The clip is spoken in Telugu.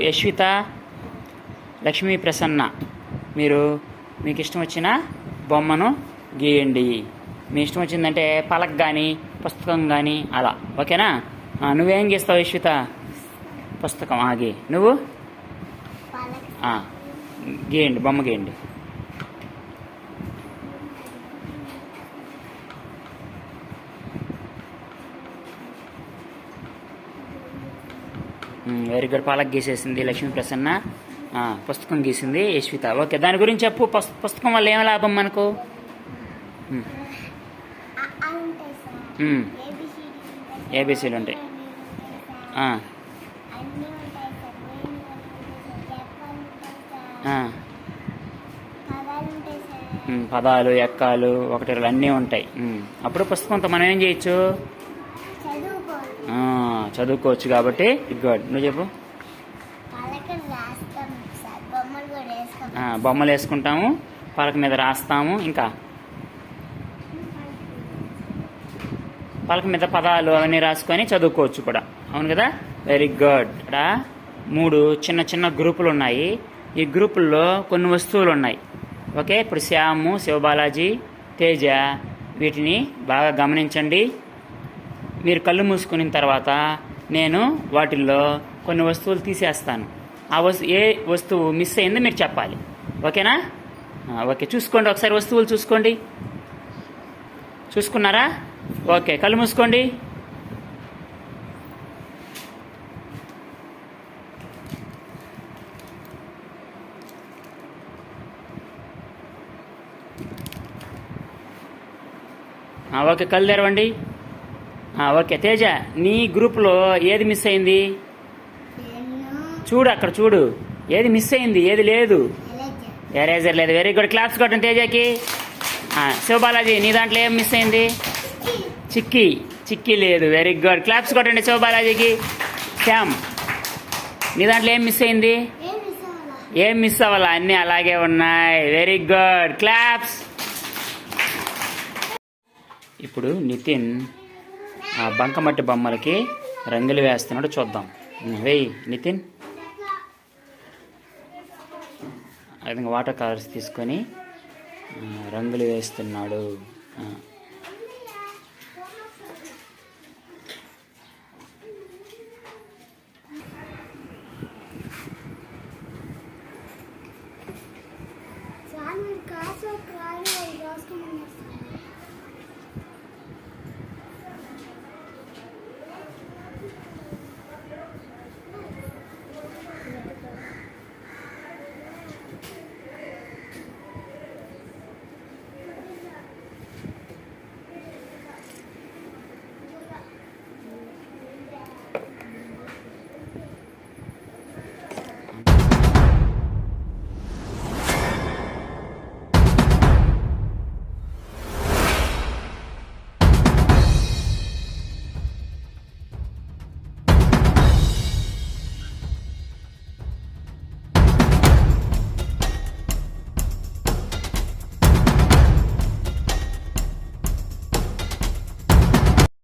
యశ్విత, లక్ష్మీ ప్రసన్న, మీరు మీకు ఇష్టం వచ్చిన బొమ్మను గీయండి. మీ ఇష్టం వచ్చిందంటే పలక కానీ పుస్తకం కానీ అలా, ఓకేనా? నువ్వేం గీస్తావు యశ్విత? పుస్తకం ఆగి. నువ్వు గీయండి, బొమ్మ గీయండి. Very good. పలక గీసేసింది లక్ష్మీ ప్రసన్న. పుస్తకం గీసింది యశ్విత. ఓకే, దాని గురించి చెప్పు. పుస్తకం వల్ల ఏం లాభం మనకు? ఏబీసీలు ఉంటాయి. పదాలు, ఎక్కాలు, ఒకటి అన్నీ ఉంటాయి. అప్పుడు పుస్తకంతో మనం ఏం చేయొచ్చు? చదువుకోవచ్చు. కాబట్టి గుడ్. నువ్వు చెప్పు. బొమ్మలు వేసుకుంటాము, పలక మీద రాస్తాము, ఇంకా పలక మీద పదాలు అవన్నీ రాసుకొని చదువుకోవచ్చు కూడా. అవును కదా? Very good. ఇక్కడ 3 చిన్న చిన్న గ్రూపులు ఉన్నాయి. ఈ గ్రూపుల్లో కొన్ని వస్తువులు ఉన్నాయి. ఓకే, ఇప్పుడు శ్యాము, శివబాలాజీ, తేజ, వీటిని బాగా గమనించండి. మీరు కళ్ళు మూసుకున్న తర్వాత నేను వాటిల్లో కొన్ని వస్తువులు తీసేస్తాను. ఏ వస్తువు మిస్ అయిందో మీరు చెప్పాలి. ఓకేనా? ఓకే, చూసుకోండి ఒకసారి. వస్తువులు చూసుకోండి. చూసుకున్నారా? ఓకే, కళ్ళు మూసుకోండి. ఓకే, కళ్ళు తెరవండి. ఓకే, తేజ, నీ గ్రూప్లో ఏది మిస్ అయింది? చూడు, అక్కడ చూడు. ఏది మిస్ అయింది? ఏది లేదు? ఎరేజర్ లేదు. Very good. క్లాప్స్ కొట్టండి తేజకి. శివబాలాజీ, నీ దాంట్లో ఏం మిస్ అయింది? చిక్కీ లేదు. Very good. క్లాప్స్ కొట్టండి శివబాలాజీకి. శ్యామ్, నీ దాంట్లో ఏం మిస్ అయింది? ఏం మిస్ అవ్వాలా? అన్నీ అలాగే ఉన్నాయి. Very good. క్లాప్స్. ఇప్పుడు నితిన్ బంకమట్టి బొమ్మలకి రంగులు వేస్తున్నాడు, చూద్దాం. వేయి నితిన్. ఆ విధంగా వాటర్ కలర్స్ తీసుకొని రంగులు వేస్తున్నాడు.